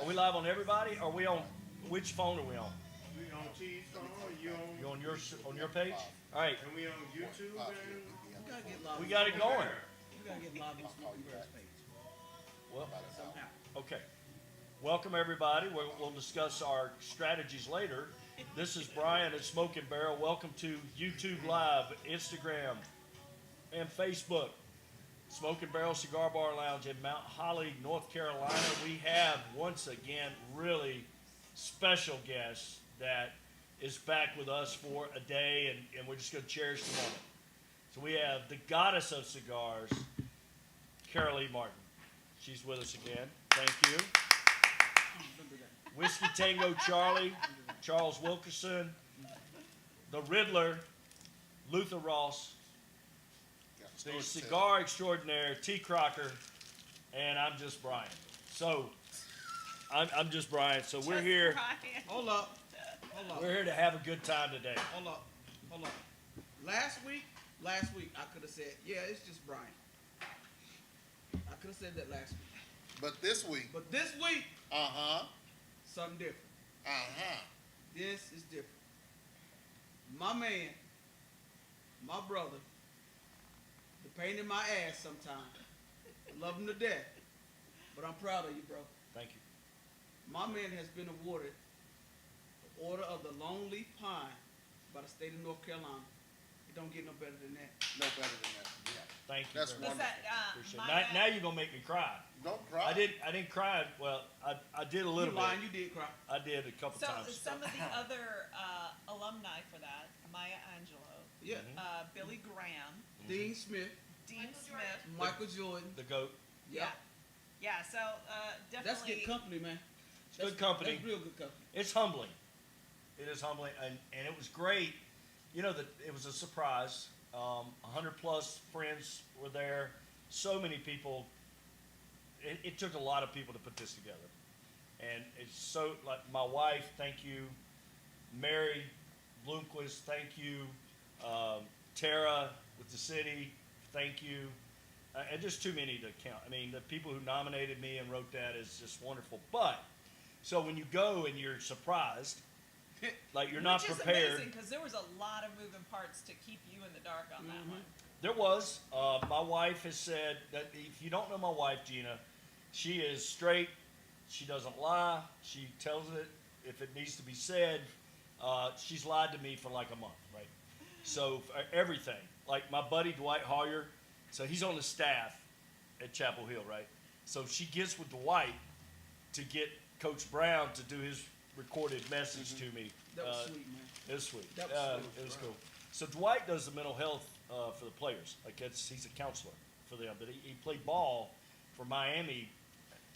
we live on everybody? Are we on, which phone are we on? We on T's phone, you You on, on your page? All right, and we on YouTube and We gotta get live. we got it going. We gotta get live on Smoking Bear's page Well, somehow. okay. Welcome everybody. We'll discuss our strategies later. This is Brian at Smoking Barrel. Welcome to YouTube Live, Instagram, and Facebook. Smoking Barrel Cigar Bar Lounge in Mount Holly, North Carolina. We have once again really special guest that is back with us for a day, and we're just going to cherish the moment. So we have the goddess of cigars, Carol E. Martin. She's with us again. Thank you. Whiskey Tango Charlie, Charles Wilkerson, the Riddler, Luther Ross, the cigar extraordinaire, T. Crocker, and I'm just Brian. So, I'm just Brian. So we're here. Hold up. We're here to have a good time today. Hold up. Last week, I could have said, yeah, it's just Brian. I could have said that last week. But this week, But this week, something different. This is different. My man, my brother, the pain in my ass sometimes. I love him to death. But I'm proud of you, bro. Thank you. My man has been awarded the Order of the Lone Leaf Pine by the state of North Carolina. It don't get no better than that. no better than that. Yeah. Thank you. That's very much. Was that, Appreciate my, it. Now you're gonna make me cry. Don't cry. I didn't cry. Well, I did a little You lying, bit. you did cry. I did a couple so times. some of the other alumni for that, Maya Angelou, Yeah. Billy Graham, Dean Smith, Dean Smith. Michael Jordan. The goat. Yeah. Yeah, so That's definitely. good company, man. It's good company. That's real good company. It's humbling. It is humbling, and it was great. You know, that it was a surprise. 100 plus friends were there. So many people. It took a lot of people to put this together, and it's so like my wife. Thank you, Mary Bloomquist. Thank you, Tara with the city. Thank you. And just too many to count. I mean, the people who nominated me and wrote that is just wonderful. But so when you go and you're surprised, like you're not Which prepared. is amazing because there was a lot of moving parts to keep you in the dark on that one. There was. My wife has said that if you don't know my wife, Gina, she is straight. She doesn't lie. She tells it if it needs to be said. She's lied to me for like a month, right? So for everything. Like my buddy Dwight Hoyer, so he's on the staff at Chapel Hill, right? So she gets with Dwight to get Coach Brown to do his recorded message to me. That was sweet, man. It was sweet. That was sweet. It was cool. So Dwight does the mental health for the players. Like he's a counselor for them. But he played ball for Miami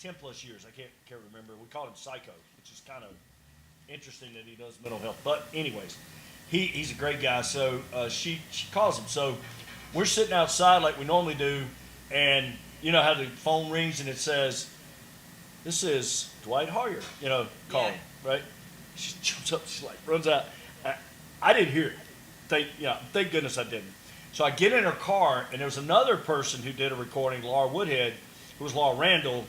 10 plus years. I can't remember. We called him Psycho, which is kind of interesting that he does mental health. But anyways, he's a great guy. So she calls him. So we're sitting outside like we normally do, and you know how the phone rings and it says, "This is Dwight Hoyer." You know, calling, right? She jumps up. She like runs out. I didn't hear it. Thank goodness I didn't. So I get in her car, and there was another person who did a recording, Laura Woodhead, who was Laura Randall,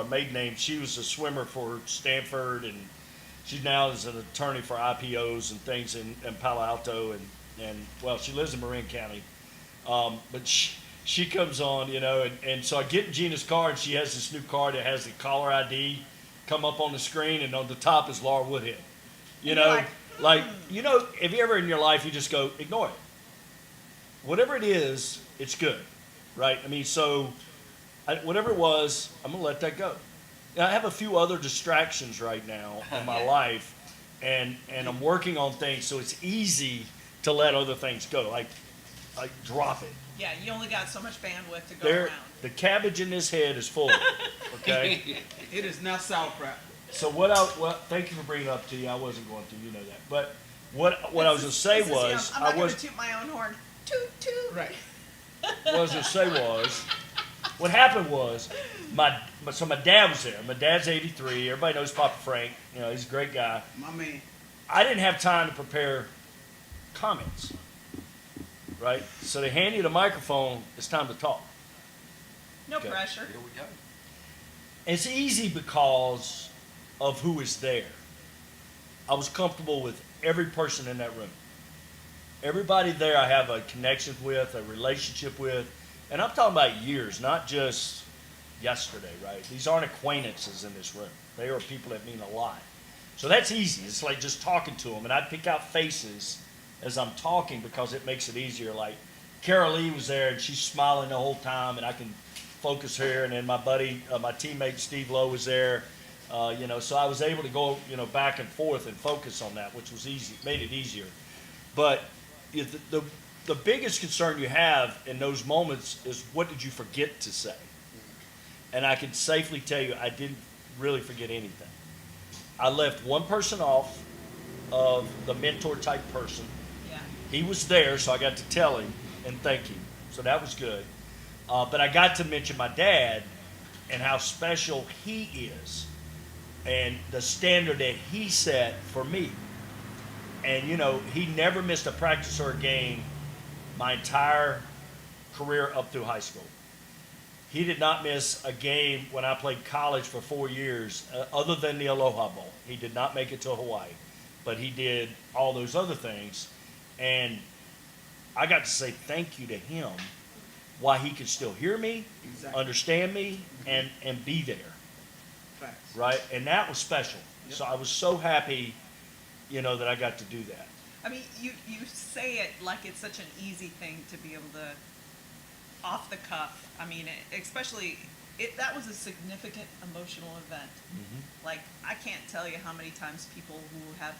maiden name. She was a swimmer for Stanford, and she now is an attorney for IPOs and things in Palo Alto, and well, she lives in Marin County. But she comes on, you know, and so I get in Gina's car, and she has this new car that has the caller ID come up on the screen, and on the top is Laura Woodhead. You know, like, you know, have you ever in your life you just go, ignore it. Whatever it is, it's good, right? I mean, so whatever it was, I'm going to let that go. Now, I have a few other distractions right now in my life, and I'm working on things, so it's easy to let other things go, like drop it. Yeah, you only got so much bandwidth to go around. The cabbage in this head is full, okay? It is not sauerkraut. So thank you for bringing it up to you. I wasn't going to, you know that. But what I was going to say was, I'm not going to toot my own horn. Toot, toot. Right. what I was going to say was, what happened was, my dad was there. My dad's 83. Everybody knows Papa Frank. You know, he's a great guy. My man. I didn't have time to prepare comments, right? So they hand you the microphone. It's time to talk. No Okay. pressure. Here we go. It's easy because of who is there. I was comfortable with every person in that room. Everybody there I have a connection with, a relationship with, and I'm talking about years, not just yesterday, right? These aren't acquaintances in this room. They are people that mean a lot. So that's easy. It's like just talking to them, and I pick out faces as I'm talking because it makes it easier. Like Carol Lee was there, and she's smiling the whole time, and I can focus her. And then my buddy, my teammate Steve Lowe was there. So I was able to go, back and forth and focus on that, which was easy, made it easier. But the biggest concern you have in those moments is what did you forget to say? And I can safely tell you I didn't really forget anything. I left one person off of the mentor type person. Yeah. He was there, so I got to tell him and thank him. So that was good. But I got to mention my dad and how special he is and the standard that he set for me. And, he never missed a practice or a game my entire career up through high school. He did not miss a game when I played college for 4 years, other than the Aloha Bowl. He did not make it to Hawaii, but he did all those other things. And I got to say thank you to him while he could still hear me, Exactly. understand me, and be there. Facts. Right? And that was special. Yep. So I was so happy, that I got to do that. I mean, you say it like it's such an easy thing to be able to, off the cuff. I mean, especially, that was a significant emotional event. Mm-hmm. Like, I can't tell you how many times people who have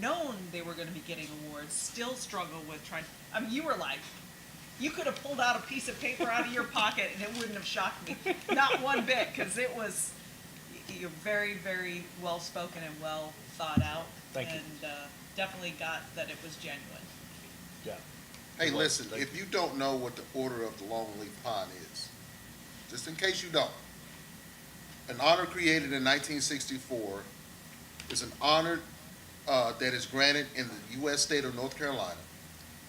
known they were going to be getting awards still struggle with trying. I mean, you were like, you could have pulled out a piece of paper out of your pocket and it wouldn't have shocked me. Not one bit, because it was, you're very, very well spoken and well thought out. Thank you. And definitely got that it was genuine. Yeah. Hey, Well, listen, thank if you don't know what the Order of the Longleaf Pine is, just in case you don't, an honor created in 1964 is an honor that is granted in the U.S. state of North Carolina.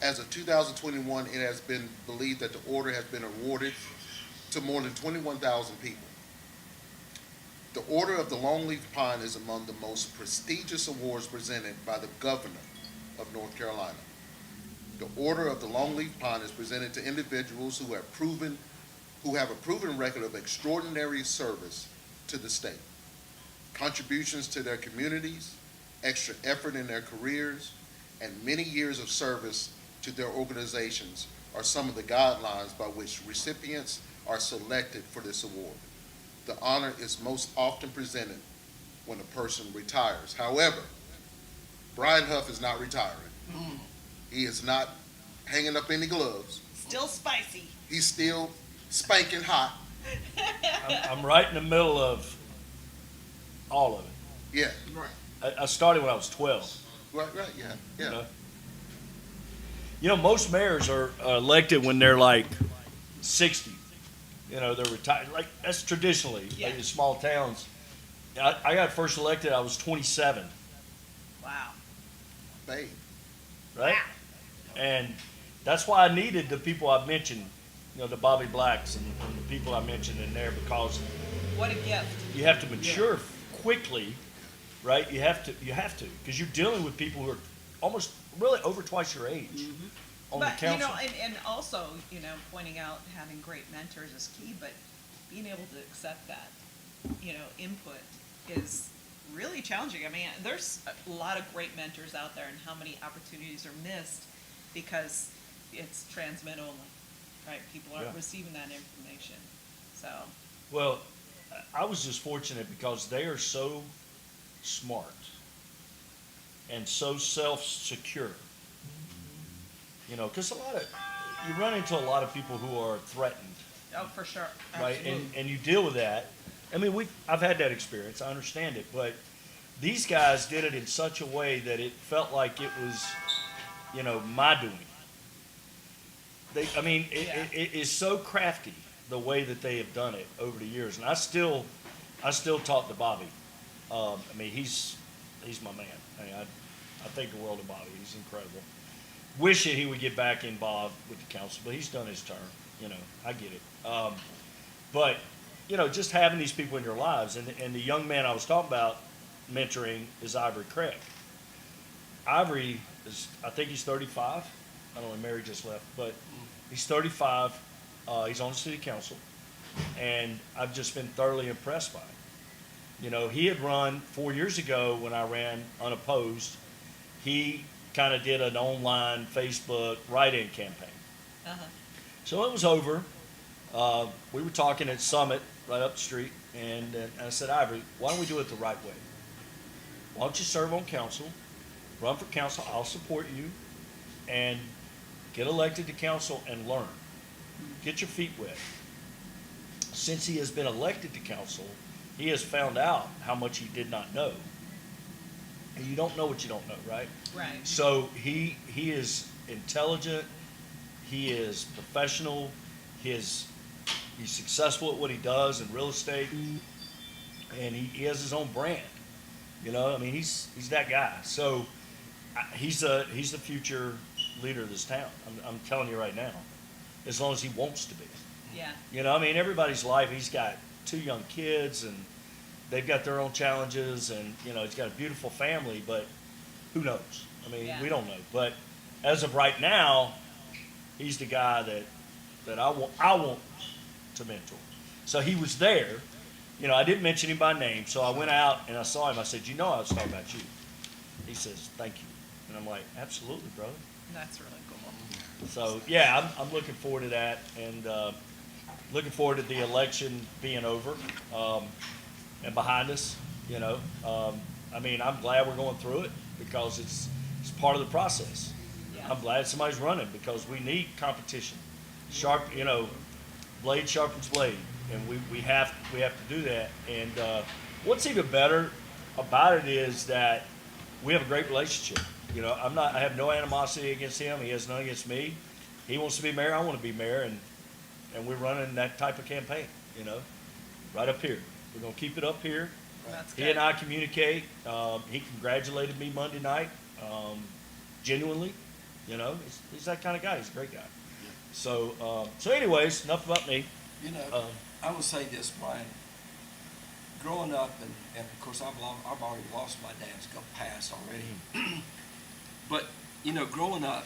As of 2021, it has been believed that the order has been awarded to more than 21,000 people. The Order of the Longleaf Pine is among the most prestigious awards presented by the governor of North Carolina. The Order of the Longleaf Pine is presented to individuals who have a proven record of extraordinary service to the state, contributions to their communities, extra effort in their careers, and many years of service to their organizations are some of the guidelines by which recipients are selected for this award. The honor is most often presented when a person retires. However, Brian Huff is not retiring. He is not hanging up any gloves. Still spicy. He's still spanking hot. I'm right in the middle of all of it. Yeah, Right. I started when I was 12. right, yeah. Most mayors are elected when they're like 60. They're retired. Like, that's traditionally, Yeah. like in small towns. I got first elected, I was 27, Wow. Babe. right? And that's why I needed the people I mentioned, the Bobby Blacks and the people I mentioned in there, because What a gift. you have to mature quickly, right? You have to, because you're dealing with people who are almost really over twice your age on But, the council. and also, pointing out having great mentors is key, but being able to accept that, input is really challenging. I mean, there's a lot of great mentors out there, and how many opportunities are missed because it's transmittal, right? People aren't Yeah. receiving that information. So, Well, I was just fortunate because they are so smart and so self-secure. Because you run into a lot of people who are threatened, oh, for sure. right? Absolutely. And you deal with that. I mean, I've had that experience. I understand it, but these guys did it in such a way that it felt like it was, my doing. It is so crafty the way that they have done it over the years, and I still talk to Bobby. He's my man. I think the world of Bobby. He's incredible. Wish that he would get back involved with the council, but he's done his turn. I get it. But just having these people in your lives, and the young man I was talking about, mentoring is Ivory Craig. Ivory is, I think he's 35. I don't know, Mary just left, but he's 35. He's on the city council, and I've just been thoroughly impressed by him. You know, he had run 4 years ago when I ran unopposed. He kind of did an online Facebook write-in campaign. Uh-huh. So it was over. We were talking at Summit right up the street, and I said, Ivory, why don't we do it the right way? Why don't you serve on council, run for council, I'll support you, and get elected to council and learn. Get your feet wet. Since he has been elected to council, he has found out how much he did not know. And you don't know what you don't know, right? Right. So he is intelligent, he is professional, he's successful at what he does in real estate, and he has his own brand. You know, I mean, he's that guy. So he's the future leader of this town. I'm telling you right now, as long as he wants to be. Yeah. You know, I mean, everybody's life. He's got 2 young kids, and they've got their own challenges, and you know, he's got a beautiful family. But who knows? I mean, Yeah. we don't know. But as of right now, he's the guy that I want to mentor. So he was there. You know, I didn't mention him by name, so I went out and I saw him. I said, "You know, I was talking about you." He says, "Thank you," and I'm like, "Absolutely, brother." That's really cool. So yeah, I'm looking forward to that, and looking forward to the election being over and behind us. You know, I mean, I'm glad we're going through it because it's part of the process. Yeah. I'm glad somebody's running because we need competition. Sharp, you know, blade sharpens blade, and we have to do that. And what's even better about it is that we have a great relationship. You know, I have no animosity against him. He has none against me. He wants to be mayor. I want to be mayor, and we're running that type of campaign. You know, right up here. We're gonna keep it up here. That's He good. and I communicate. He congratulated me Monday night, genuinely. You know, he's that kind of guy. He's a great guy. So anyways, enough about me. You know, I will say this, Brian. Growing up, and of course I've already lost my dad's pass already. But you know, growing up,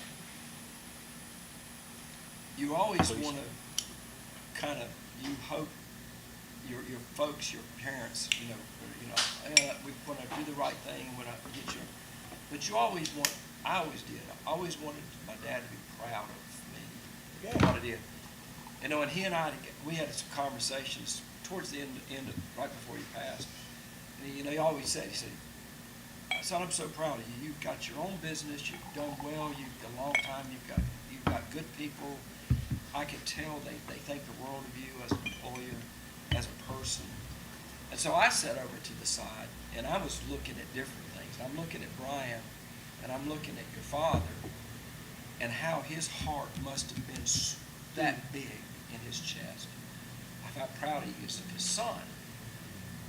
you always Please. want to kind of, you hope your folks, your parents, we want to do the right thing, we want to get you. But you always want. I always did. I always wanted my dad to be proud of me. Yeah. What I did. You know, and he and I, we had some conversations towards the end of, right before he passed. And he always said, son, I'm so proud of you. You've got your own business. You've done well. You've got a long time. You've got good people. I could tell they think the world of you as an employer, as a person. And so I sat over to the side, and I was looking at different things. I'm looking at Brian, and I'm looking at your father, and how his heart must have been that big in his chest. How proud he is of his son.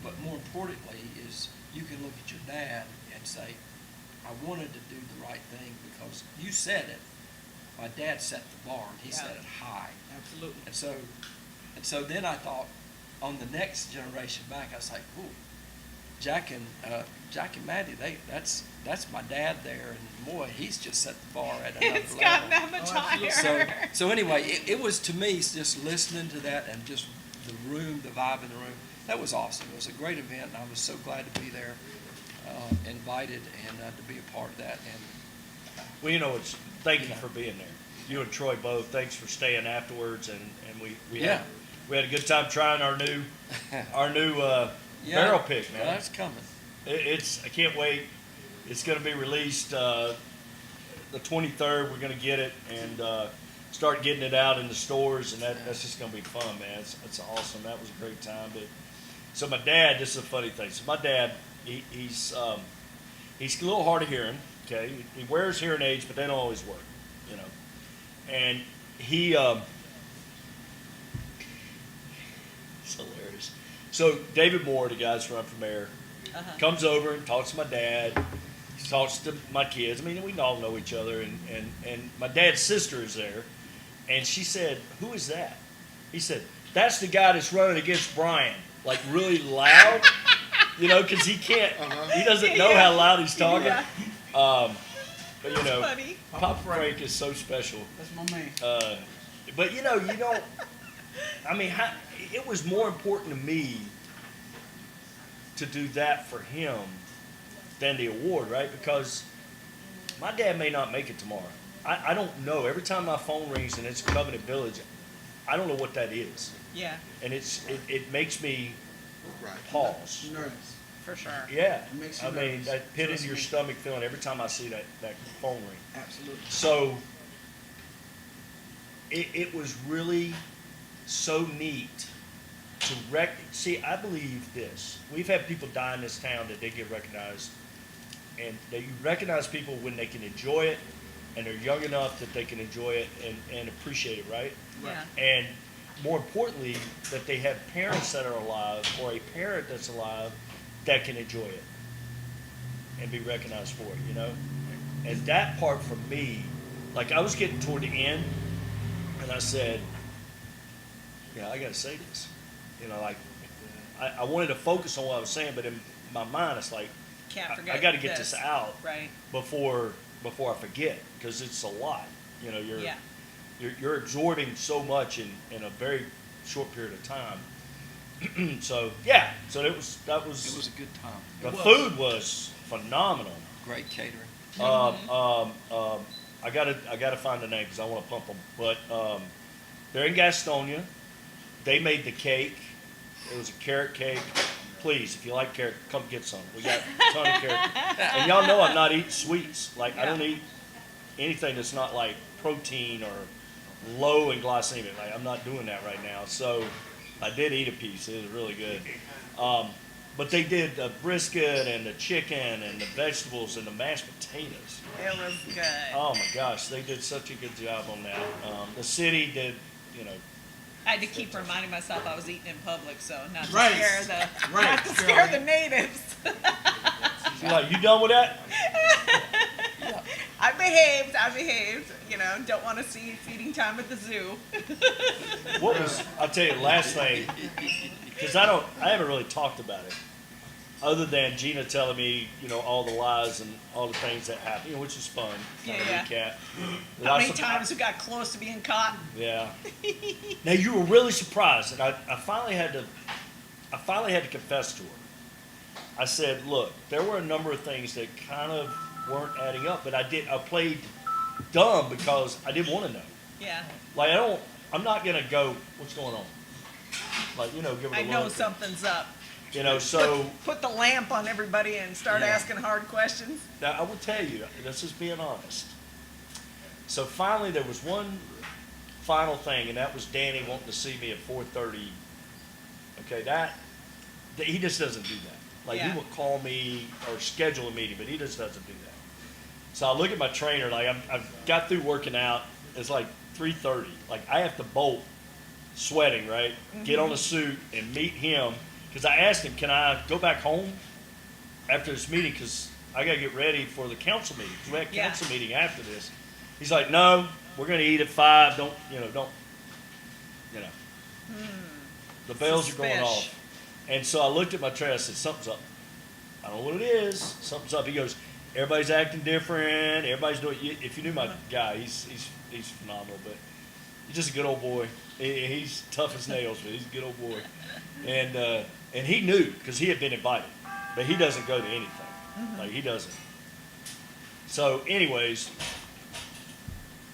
But more importantly is you can look at your dad and say, I wanted to do the right thing because you said it. My dad set the bar and he set it high. Absolutely. And so then I thought on the next generation back, I was like, ooh, Jack and Maddie, that's my dad there, and boy, he's just set the bar at another It's level. gotten that much Oh, absolutely. higher. So anyway, it was to me just listening to that and just the room, the vibe in the room. That was awesome. It was a great event, and I was so glad to be there, invited, and to be a part of that. And Well, you know, thank you for being there. You and Troy both. Thanks for staying afterwards, and we Yeah. had a good time trying our new yeah, barrel pick, man. That's coming. It's I can't wait. It's going to be released the 23rd. We're going to get it and start getting it out in the stores, and that's just going to be fun, man. It's awesome. That was a great time. But so my dad, this is a funny thing. So my dad, he's a little hard of hearing. Okay, he wears hearing aids, but they don't always work, you know. And he it's hilarious. So David Moore, the guy's run for mayor, comes over and talks to my dad. He talks to my kids. I mean, we all know each other. And my dad's sister is there. And she said, "Who is that?" He said, "That's the guy that's running against Brian." Like really loud. You know, because he can't, he doesn't Yeah, know yeah. how loud he's talking. Yeah. But you know, Funny. Papa Frank is so special. That's my man. But you know, you don't. I mean, it was more important to me to do that for him than the award, right? Because my dad may not make it tomorrow. I don't know. Every time my phone rings and it's Covenant Village, I don't know what that is, Yeah, and it makes me Right. pause. Nervous. for sure. Yeah, It makes you I mean nervous. that pit in Trust your me. stomach feeling every time I see that phone ring. Absolutely. So it was really so neat to see. I believe this. We've had people die in this town that they get recognized, and that you recognize people when they can enjoy it, and they're young enough that they can enjoy it and appreciate it, right? Yeah, And more importantly, that they have parents that are alive or a parent that's alive that can enjoy it and be recognized for it, you know? And that part for me, like I was getting toward the end and I said, yeah, I gotta say this. You know, like I wanted to focus on what I was saying, but in my mind it's like, can't forget. I gotta get this out Right. before I forget, because it's a lot. You know, Yeah. you're absorbing so much in a very short period of time. So yeah, so that was It was a good time. the It was. food was phenomenal. Great catering. I gotta find the name because I want to pump them. But they're in Gastonia. They made the cake. It was a carrot cake. Please, if you like carrot, come get some. We got a ton of carrot. And y'all know I'm not eating sweets. Like I don't eat anything that's not like protein or low in glycemic. Like I'm not doing that right now. So I did eat a piece. It was really good. But they did the brisket and the chicken and the vegetables and the mashed potatoes. It was good. Oh my gosh, they did such a good job on that. The city did, you know, I had to keep reminding myself I was eating in public, so not to Right. scare the Right, not to scare Carolyn. the natives. you're like, you done with that? I behaved. You know, don't want to see feeding time at the zoo. What was, I'll tell you the last thing, because I haven't really talked about it, other than Gina telling me, you know, all the lies and all the things that happened, you know, which is fun. Kind of Yeah. recap. But How I many sup- times we got close to being caught? Yeah. Now you were really surprised, and I finally had to confess to her. I said, look, there were a number of things that kind of weren't adding up, but I played dumb because I didn't want to know. Yeah, Like I'm not gonna go, what's going on? Like, you know, give it a I look. know something's up. You know, so Put the lamp on everybody and start Yeah. asking hard questions. now I will tell you, this is being honest. So finally there was one final thing, and that was Danny wanting to see me at 4:30. Okay, he just doesn't do that. Like Yeah. he will call me or schedule a meeting, but he just doesn't do that. So I look at my trainer, like I've got through working out. It's like 3:30. Like I have to bolt, sweating, right? Get on a suit and meet him, because I asked him, can I go back home after this meeting? Because I got to get ready for the council meeting. 'Cause we had a Yeah. council meeting after this. He's like, no, we're going to eat at 5. Don't. The bells are going Suspish. off. And so I looked at my trainer. I said, something's up. I don't know what it is. Something's up. He goes, everybody's acting different. Everybody's doing. If you knew my guy, he's phenomenal. But he's just a good old boy. He's tough as nails, but he's a good old boy. And he knew because he had been invited, but he doesn't go to anything. Like he doesn't. So, anyways,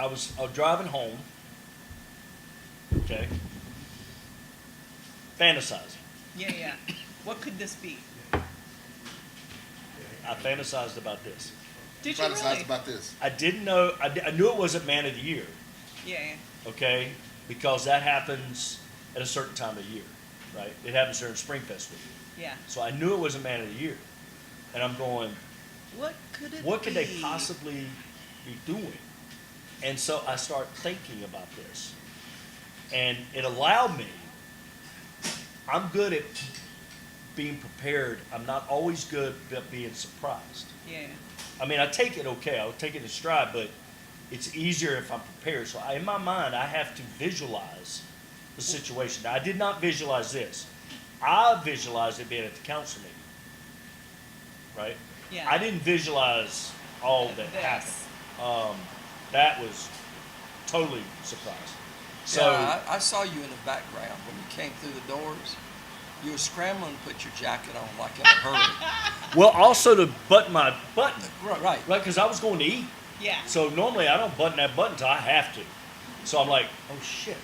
I was driving home. Okay. Fantasizing. Yeah. What could this be? I fantasized about this. Did you Fantasized really? about this. I didn't know. I knew it wasn't Man of the Year. Yeah. Okay, because that happens at a certain time of year, right? It happens during Spring Festival. Yeah. So I knew it was a Man of the Year, and I'm going, What could it what could they be? possibly be doing? And so I start thinking about this, and it allowed me. I'm good at being prepared. I'm not always good at being surprised. Yeah. I mean, I take it okay. I'll take it in stride, but it's easier if I'm prepared. So in my mind, I have to visualize the situation. Now, I did not visualize this. I visualized it being at the council meeting. right? Yeah. I didn't visualize all that This. happened. That was totally surprised. So Yeah, I saw you in the background when you came through the doors. You were scrambling to put your jacket on like in a hurry. well, also to button my button, Right. right? Because I was going to eat. Yeah. So normally I don't button that button until I have to. So I'm like, oh shit,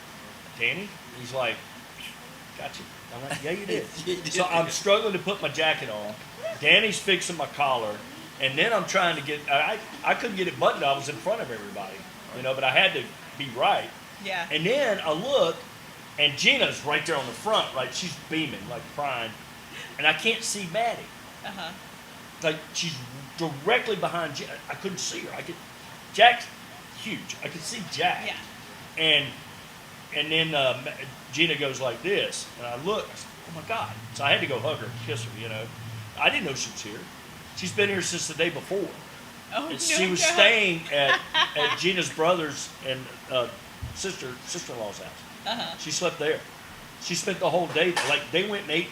Danny? He's like, got you. I'm like, yeah, you did. You did. So I'm struggling to put my jacket on. Danny's fixing my collar, and then I'm trying to get. I couldn't get it buttoned. I was in front of everybody, but I had to be right. Yeah. And then I look, and Gina's right there on the front, right? She's beaming, like crying, and I can't see Maddie. Uh-huh. Like she's directly behind Gina. I couldn't see her. Jack's huge. I could see Jack. Yeah. And then Gina goes like this, and I look. I said, oh my God! So I had to go hug her, kiss her. I didn't know she was here. She's been here since the day before. Oh, And no, she was no. staying at Gina's brother's and sister-in-law's house. Uh-huh. She slept there. She spent the whole day. Like they went and ate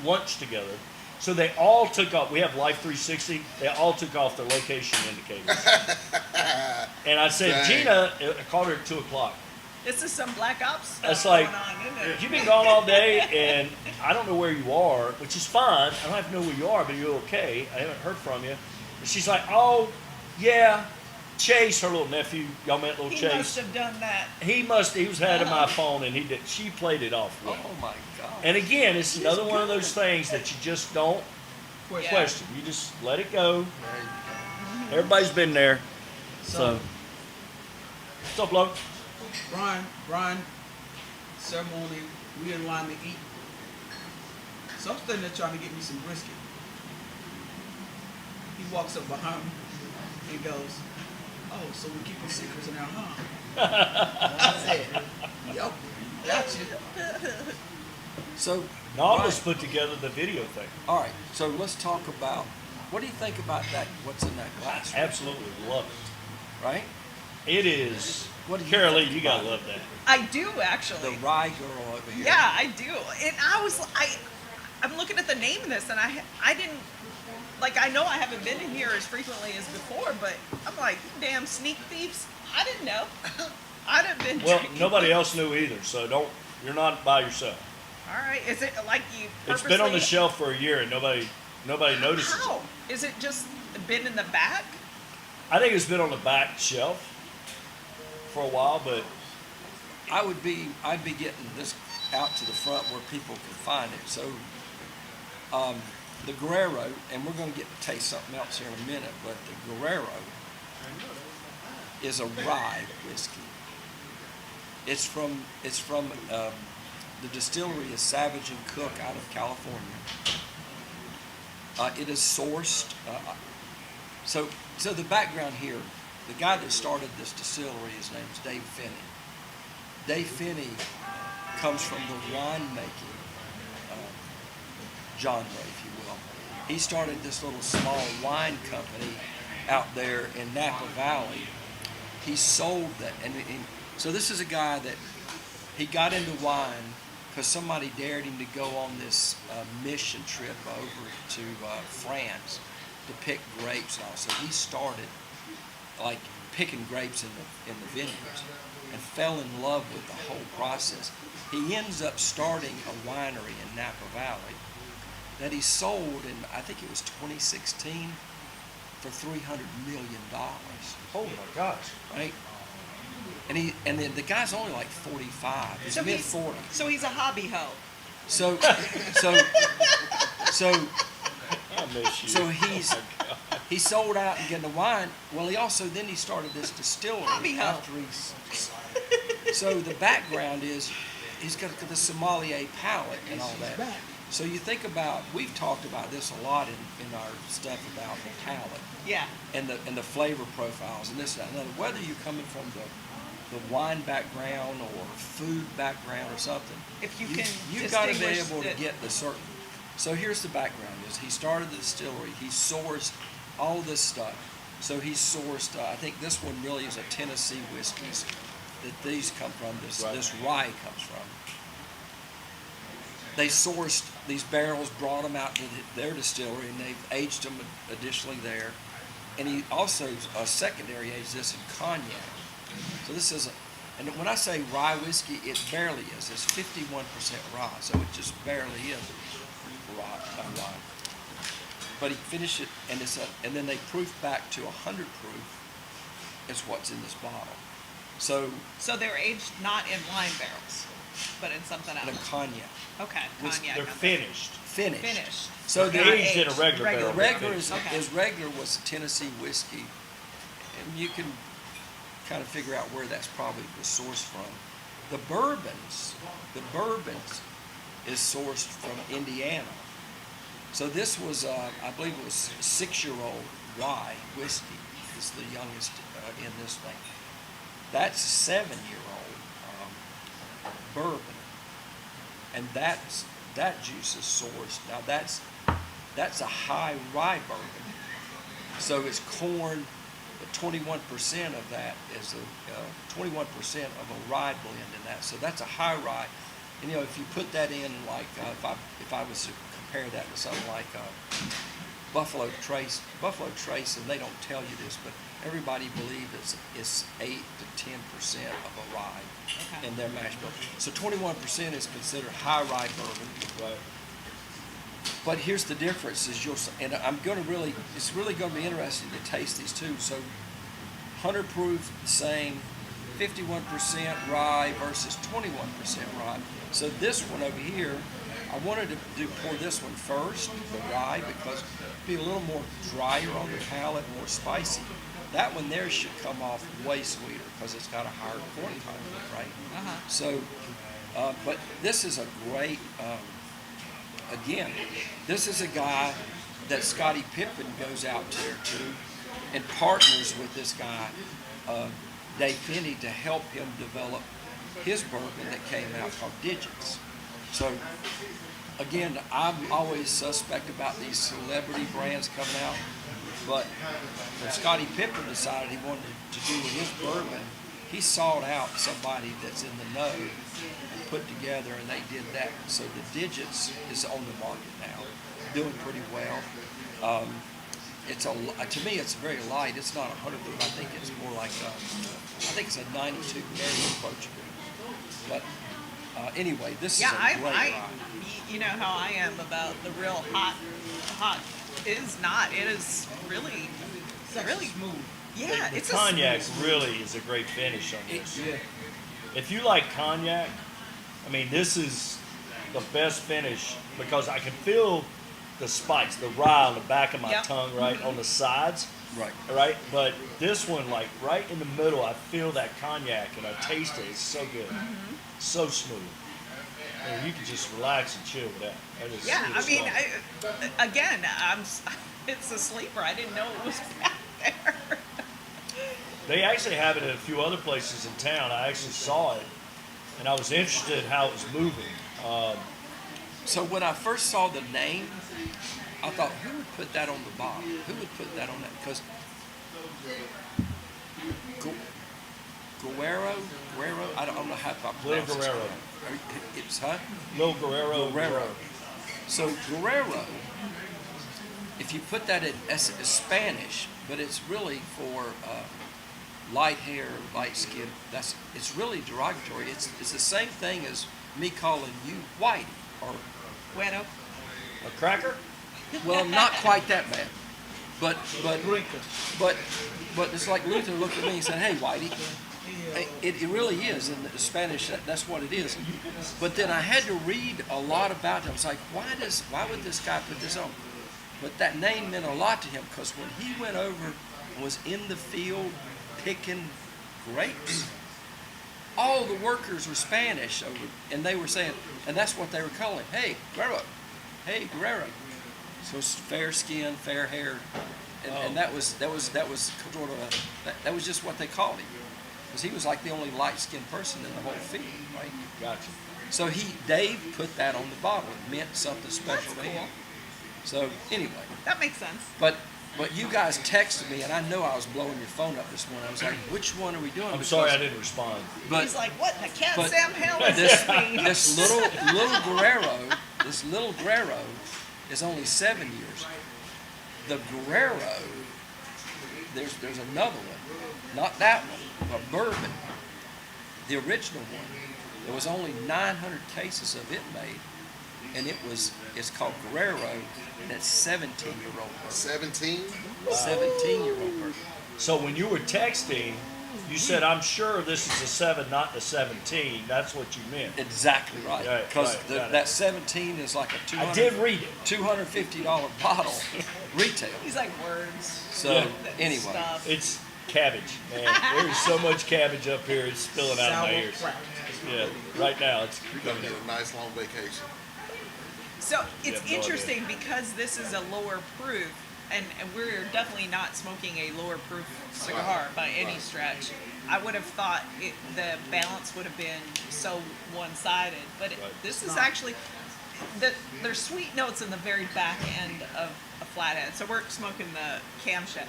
lunch together. So they all took off. We have Life 360. They all took off their location indicators. And I said, Dang. Gina, I called her at 2:00. This is some Black Ops stuff That's like, going on, isn't it? you've been gone all day, and I don't know where you are, which is fine. I don't have to know where you are, but you're okay. I haven't heard from you. And she's like, oh, yeah, Chase, her little nephew. Y'all met little He Chase. must have done that. He was had of my phone, and she played it off well. Oh my God. And again, it's another one of those things that you just don't Yeah. question. You just let it go. There you go. Everybody's been there. So, what's up, Lo? Brian, ceremony, we in line to eat. So I'm standing there trying to get me some brisket. He walks up behind me and goes, oh, so we're keeping secrets in our huh? I said, yep, gotcha. So, Now Brian, let's put together the video thing. all right. So let's talk about what do you think about that? What's in that glass? Absolutely love it. Right? It is. What do you Carol Lee, think you gotta about love that. I do The actually. rye girl over here. Yeah, I do. And I'm looking at the name of this, and I didn't, like, I know I haven't been in here as frequently as before, but I'm like, damn sneak thieves. I didn't know. I'd have been Well, drinking. nobody else knew either, so you're not by yourself. All right. Is it like you It's been on the purposely- shelf for a year and nobody notices it. How? Is it just been in the back? I think it's been on the back shelf for a while, but I'd be getting this out to the front where people can find it. So, the Guerrero, and we're going to get to taste something else here in a minute, but the Guerrero is a rye whiskey. It's from the distillery is Savage and Cook out of California. It is sourced. So the background here, the guy that started this distillery, his name is Dave Finney. Dave Finney comes from the winemaking genre, if you will. He started this little small wine company out there in Napa Valley. He sold that, and so this is a guy that he got into wine because somebody dared him to go on this mission trip over to France to pick grapes and all. So he started like picking grapes in the vineyards and fell in love with the whole process. He ends up starting a winery in Napa Valley that he sold in, I think it was 2016, for $300 million, oh my gosh. right? And then the guy's only like 45, he's So mid he's- 40s. So he's a hobby hoe. So I miss you. So Oh he sold out and getting the wine. Well, he started this distillery Hobby hoe. after so the background is he's got the sommelier palate and all that. So you think about, we've talked about this a lot in our stuff about the palate Yeah. and the flavor profiles and this and that. And whether you're coming from the wine background or food background or something, If you can you've got to be distinguish able to the- get the certain. So here's the background: is he started the distillery, he sourced all this stuff. So he sourced. I think this one really is a Tennessee whiskeys that these come from. This rye comes from. they sourced these barrels, brought them out to their distillery, and they've aged them additionally there. And he also secondary aged this in cognac. So this is, and when I say rye whiskey, it barely is. It's 51% rye, so it just barely is rye. But he finished it, and and then they proof back to 100 proof. Is what's in this bottle. So they're aged not in wine barrels, but in something in a else. cognac, Okay, was- cognac. They're okay. finished. finished. They're So the aged in a regular barrel. but regular finished. is regular was Tennessee whiskey, and you can kind of figure out where that's probably was sourced from. The bourbons is sourced from Indiana. So this was, I believe it was 6-year-old rye whiskey. Is the youngest in this thing. That's a 7-year-old bourbon, and that juice is sourced. Now that's a high rye bourbon, so it's corn. But 21% of that is 21% of a rye blend in that. So that's a high rye. And if you put that in like if I was to compare that to something like Buffalo Trace, and they don't tell you this, but everybody believes it's 8 to 10% of a rye Okay. in their mash bill. So 21% is considered high rye bourbon. Right. But here's the difference: is and it's really going to be interesting to taste these two. So 100 proof, the same, 51% rye versus 21% rye. So this one over here, I wanted to pour this one first, the rye, because it'd be a little more drier on the palate, more spicy. That one there should come off way sweeter because it's got a higher corn content, right? Uh-huh. So, but this is a great, again, this is a guy that Scottie Pippen goes out there to and partners with this guy, Dave Finney, to help him develop his bourbon that came out called Digits. So, again, I'm always suspect about these celebrity brands coming out, but when Scottie Pippen decided he wanted to do with his bourbon, he sought out somebody that's in the know and put together, and they did that. So the Digits is on the market now, doing pretty well. To me, it's very light. It's not 100 proof. I think it's more like I think it's a 92, very approachable. But anyway, this Yeah, is a great rye. you know how I am about the real hot. It is not. It is really Smooth. Yeah, The it's cognac really is a great finish on this. Yeah. If you like cognac, I mean, this is the best finish because I can feel the spikes, the rye on the back of my Yep. tongue, right, on the sides, Right. right? But this one, like right in the middle, I feel that cognac and I taste it. It's so good, so smooth. And you can just relax and chill with that. That is, Yeah, I it's mean, fun. again, it's a sleeper. I didn't know it was back there. They actually have it at a few other places in town. I actually saw it, and I was interested in how it was moving. So when I first saw the name, I thought, who would put that on the bottle? Who would put that on that? Because Guerrero, I don't know how to pronounce it. Guerrero. It's Lil Guerrero. Guerrero. So Guerrero, if you put that in, it's Spanish, but it's really for light hair, light skin. It's really derogatory. It's the same thing as me calling you Whitey, or Bueno. A cracker? well, not quite that bad, but Drinker. but it's like Luther looked at me and said, "Hey, Whitey." It really is in the Spanish. That's what it is. But then I had to read a lot about it. I was like, why would this guy put this on? But that name meant a lot to him because when he went over and was in the field picking grapes, all the workers were Spanish over, and they were saying, and that's what they were calling. Hey, Guerrero. Hey, Guerrero. So it's fair skin, fair hair, and that was sort of that was just what they called him. Because he was like the only light-skinned person in the whole field, right? Gotcha. So Dave put that on the bottle. It meant something special That's to him. cool. So anyway, That makes sense. but But you guys texted me, and I know I was blowing your phone up this morning. I was like, which one are we doing? I'm sorry I Because- didn't respond. But He's like, what in the cat but Sam hell is this, this mean? this little Guerrero is only 7 years. The Guerrero, there's another one, not that one, but Bourbon, the original one. There was only 900 cases of it made, and it's called Guerrero, and it's 17-year-old. 17? 17-year-old person. So when you were texting, you said, I'm sure this is a 7, not the 17. That's what you meant. Exactly right. Right, Because right, got it. that 17 is like a I did read it. $250 bottle retail. He's like words. So Yeah. anyway, Stuff. It's cabbage, man. There's so much cabbage up here, it's spilling out of my ears. Sauerkraut. Yeah, right now, it's You're gonna get a nice long vacation. So it's have no idea. interesting because this is a lower proof, and we're definitely not smoking a lower proof cigar by any stretch. I would have thought the balance would have been so one-sided, but Right. this is actually, there's sweet notes in the very back end of a flathead. So we're smoking the Camshaft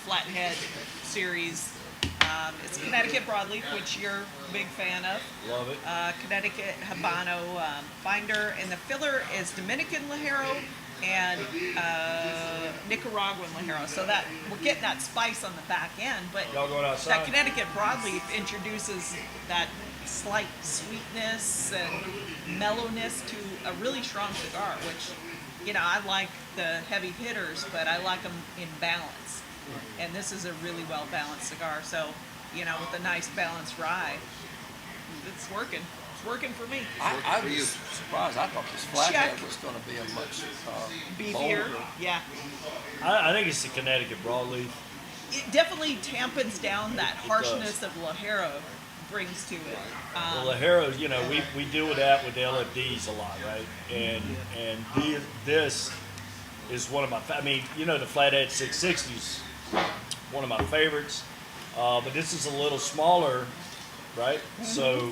flathead series. It's Connecticut broadleaf, which you're a big fan of. love it. Connecticut Habano binder, and the filler is Dominican Ligero and Nicaraguan Ligero. So that we're getting that spice on the back end, but Y'all going outside? that Connecticut broadleaf introduces that slight sweetness and mellowness to a really strong cigar, which, you know, I like the heavy hitters, but I like them in balance. And this is a really well balanced cigar. So, you know, with a nice balanced rye, it's working. It's working for me. I for you. was surprised. I thought this flathead Check. was going to be a much Beefier, bolder. yeah. I think it's the Connecticut broadleaf. It definitely tampons down that It harshness of Ligero brings to it. Well, Lajeros, you know, we deal with that with the LFDs a lot, right? And this is one of my, I mean, you know, the Flathead 660s, one of my favorites. But this is a little smaller, right? So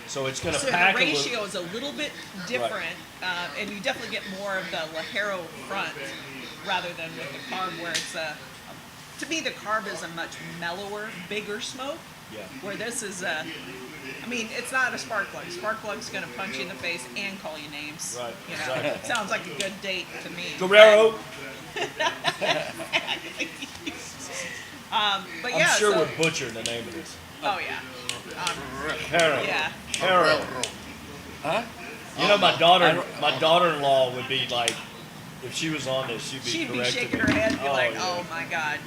it's going to So the pack a ratio little. is a little bit different, and you definitely get more of the Ligero front rather than with the carb, where it's to me the carb is a much mellower, bigger smoke. Yeah. Where this is I mean, it's not a spark plug. Spark plug's gonna punch you in the face and call you names. Right, You know, exactly. sounds like a good date to me. Guerrero, But I'm yeah, sure so, we're butchering the name of this. oh yeah, Guerrero. yeah. Guerrero. Huh? You know, my I- daughter-in-law would be like, if she was on this, she'd be She'd be correcting shaking me. her head and be like, yeah. "Oh my God."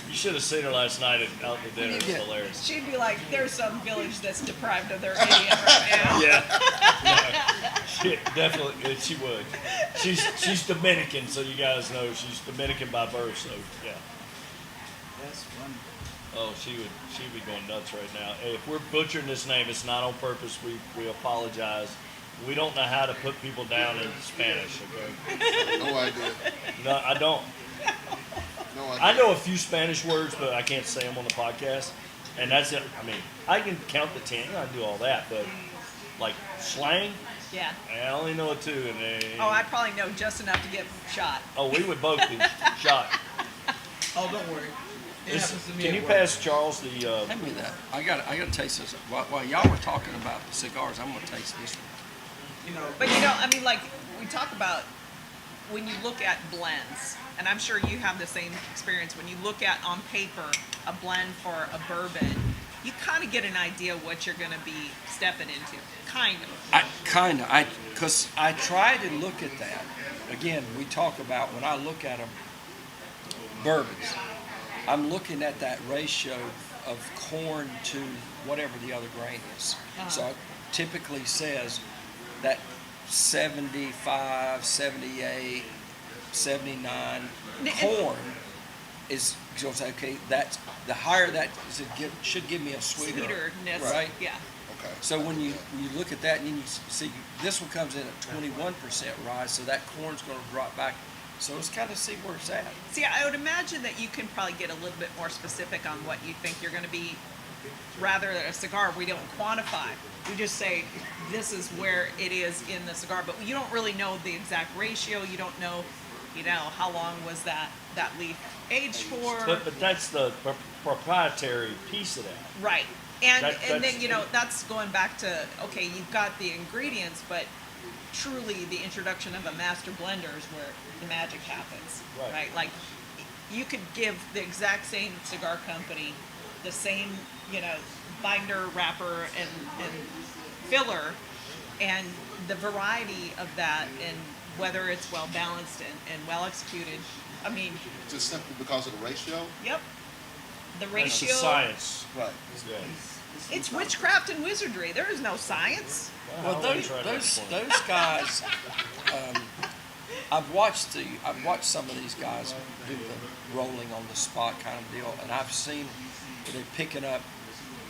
You should have seen her last night out to dinner. It was Yeah. hilarious. She'd be like, "There's some village that's deprived of their idiot right now." Yeah. She, definitely, she would. She's Dominican, so you guys know she's Dominican by birth. So yeah. That's funny. Oh, she'd be going nuts right now. Hey, if we're butchering this name, it's not on purpose. We apologize. We don't know how to put people down in Spanish. Okay. No idea. No, I don't. No idea. I know a few Spanish words, but I can't say them on the podcast. And that's it. I mean, I can count the 10. I can do all that, but like slang, Yeah. I only know two. And Oh, I probably know just enough to get shot. oh, we would both be shot. Oh, don't worry. It This- happens to me can at you work. pass Charles the? Hand me that. I got to taste this. While y'all were talking about the cigars, I'm going to taste this one. You know, But you know, I mean, like we talk about when you look at blends, and I'm sure you have the same experience. When you look at on paper a blend for a bourbon, you kind of get an idea what you're going to be stepping into. Kind of. Because I try to look at that. Again, we talk about when I look at them, bourbons, I'm looking at that ratio of corn to whatever the other grain is. So it typically says that 75, 78, 79 corn is, so it's okay, that's, the higher that is, should give me a sweeter. Sweeterness. Right? Yeah. Okay. So when you look at that and then you see, this one comes in at 21% rise, so that corn's gonna drop back. So let's kind of see where it's at. See, I would imagine that you can probably get a little bit more specific on what you think you're going to be. Rather than a cigar, we don't quantify. We just say this is where it is in the cigar, but you don't really know the exact ratio. You don't know You know, how long was that leaf aged for? But that's the proprietary piece of that. Right. And That's- then, you know, that's going back to, okay, you've got the ingredients, but truly the introduction of a master blender is where the magic happens. Right. Like, you could give the exact same cigar company the same, you know, binder, wrapper, and filler, and the variety of that, and whether it's well balanced and well executed. I mean, Just simply because of the ratio? yep. The It's ratio. a science. Right. Yeah. It's witchcraft and wizardry. There is no science. Well, I always tried that before. those guys, I've watched some of these guys do the rolling on the spot kind of deal, and I've seen where they're picking up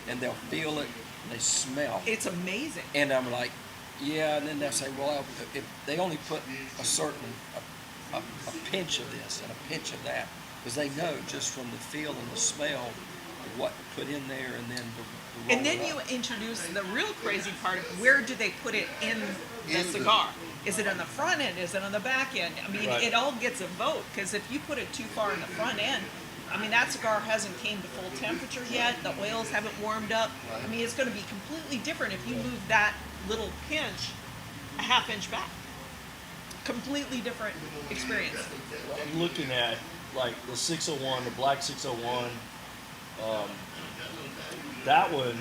and they'll feel it, and they smell, It's amazing. and I'm like, yeah, and then they'll say, well, if they only put a certain a pinch of this and a pinch of that, because they know just from the feel and the smell what to put in there, and then the And then roll it you up. introduce the real crazy part of where do they put it in the cigar? Is it on the front end? Is it on the back end? I mean, Right. it all gets a vote, because if you put it too far in the front end, I mean, that cigar hasn't came to full temperature yet. The oils haven't warmed up. I mean, it's going to be completely different if you move that little pinch a half inch back. Completely different experience. I'm looking at like the 601, the black 601. That one,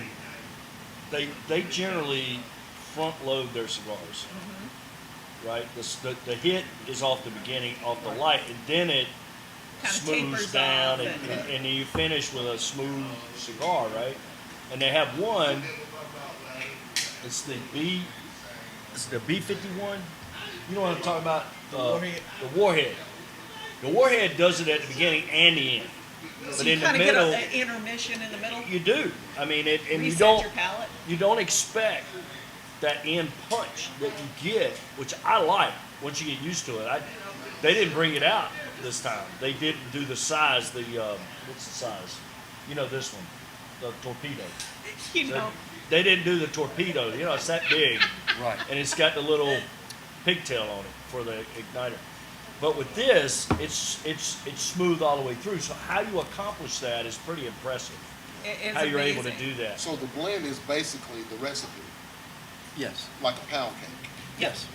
they generally front load their cigars, right? The hit is off the beginning, off the light, and then it Kinda smooths tapers down, off and then you finish with a smooth cigar, right? And they have one. It's the B51. You know what I'm talking about? Warhead. The Warhead. The Warhead does it at the beginning and the end. So But you in the kind of middle, get an intermission in the middle. you do. I mean, and you Reset don't your palate. you don't expect that end punch that you get, which I like once you get used to it. They didn't bring it out this time. They didn't do the size. What's the size? You know this one, the torpedo. You know. They didn't do the torpedo. You know, it's that big, Right. and it's got the little pigtail on it for the igniter. But with this, it's smooth all the way through. So how you accomplish that is pretty impressive. It's How you're able to amazing. do that. So the blend is basically the recipe, Yes. like a pound cake. Yes.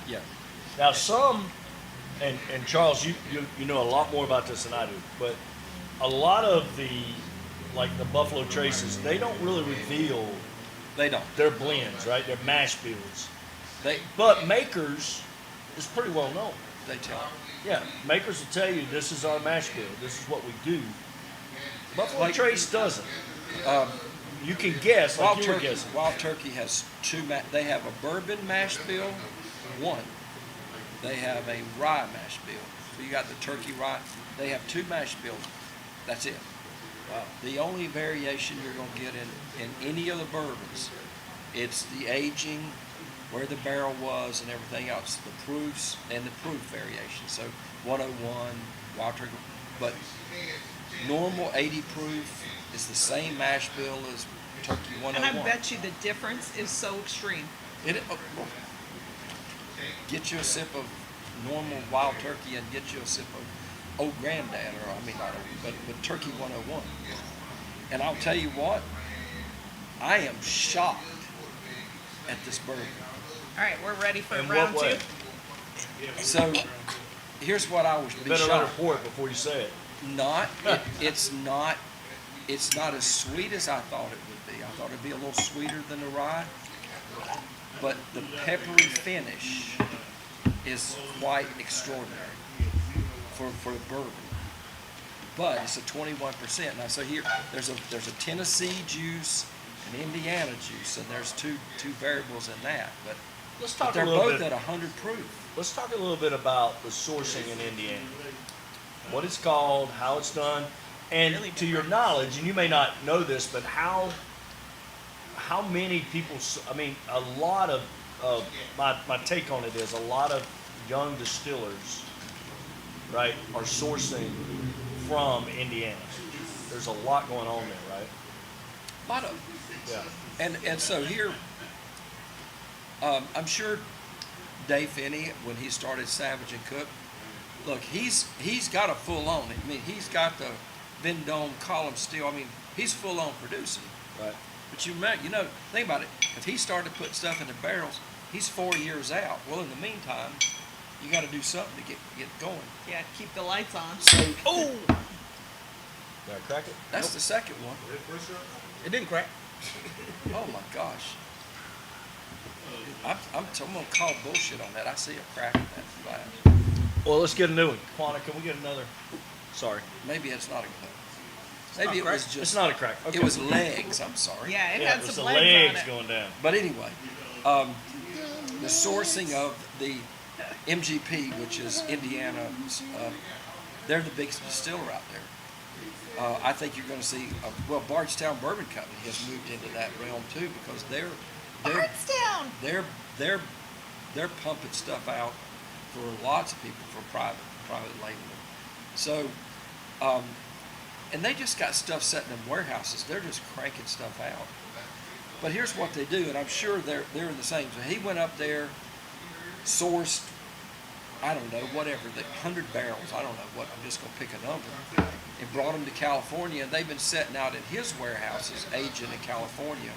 Yeah. Now some, and Charles, you know a lot more about this than I do, but a lot of like the Buffalo Traces, they don't really reveal They don't. their blends, right? Their mash bills. They But Makers is pretty well known. they tell. Yeah, Makers will tell you this is our mash bill. This is what we do. Buffalo Like- Trace doesn't. You can guess, like Wild you were Turkey. guessing. Wild Turkey has two. They have a bourbon mash bill, one. They have a rye mash bill. So you got the turkey rye. They have two mash bills. That's it. The only variation you're going to get in any of the bourbons, it's the aging, where the barrel was, and everything else. The proofs and the proof variation. So 101, Wild Turkey, but normal 80 proof is the same mash bill as Turkey And 101. I bet you the difference is so extreme. Get you a sip of normal Wild Turkey and get you a sip of Old Granddad, or I mean not Old, but Turkey 101. And I'll tell you what, I am shocked at this bourbon. All right, we're ready for In round what way? two. So here's what I was be Better let her shocked. pour it before you say it. It's not as sweet as I thought it would be. I thought it'd be a little sweeter than the rye, but the peppery finish is quite extraordinary for a bourbon. But it's a 21%. Now, so here there's a Tennessee juice, an Indiana juice, and there's two variables in that. But Let's talk a they're little both bit. at 100 proof. Let's talk a little bit about the sourcing in Indiana. What it's called, how it's done, and Really to your knowledge, and you may not know this, but how many people? I mean, a lot of my take on it is a lot of young distillers, right, are sourcing from Indiana. There's a lot going on there, right? A lot of Yeah. And so here, I'm sure Dave Finney, when he started Savage and Cook, look, he's got a full on. I mean, he's got the Vendome column steel. I mean, he's full on producing. Right. But think about it. If he started to put stuff in the barrels, he's 4 years out. Well, in the meantime, you got to do something to get going. Yeah, keep the lights on. So Oh, Did I crack it? that's the second one. It didn't crack. Oh my gosh. I'm gonna call bullshit on that. I see a crack in that flash. Well, let's get a new one. Quanta, can we get another? Sorry. Maybe it's not a. not Maybe it crack. was just. It's not a crack. Okay. It was legs. I'm sorry. yeah, it Yeah, had it was some the legs legs on it. going down. But anyway, the sourcing of the MGP, which is Indiana, they're the biggest distiller out there. I think you're going to see, Bardstown Bourbon Company has moved into that realm too, because they're Bardstown. they're pumping stuff out for lots of people for private labeling. So, and they just got stuff sitting in warehouses. They're just cranking stuff out. But here's what they do, and I'm sure they're in the same. So he went up there, sourced, I don't know, whatever, 100 barrels. I don't know what. I'm just gonna pick a number, and brought them to California. And they've been sitting out in his warehouses, aging in California.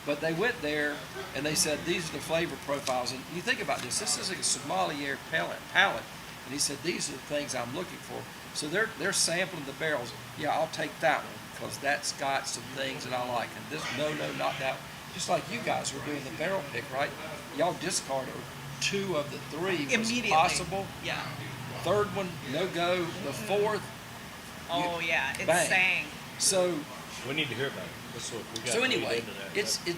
But they went there and they said, these are the flavor profiles. And you think about this, this is a sommelier palate. And he said, these are the things I'm looking for. So they're sampling the barrels. Yeah, I'll take that one because that's got some things that I like. And this, no, not that. Just like you guys were doing the barrel pick, right? Y'all discarded 2 of the 3 was Immediately. possible. Yeah. Third one, no go. The fourth, Oh yeah, it's bang. sang. so We need to hear about it. That's what we got. So to read anyway, into that.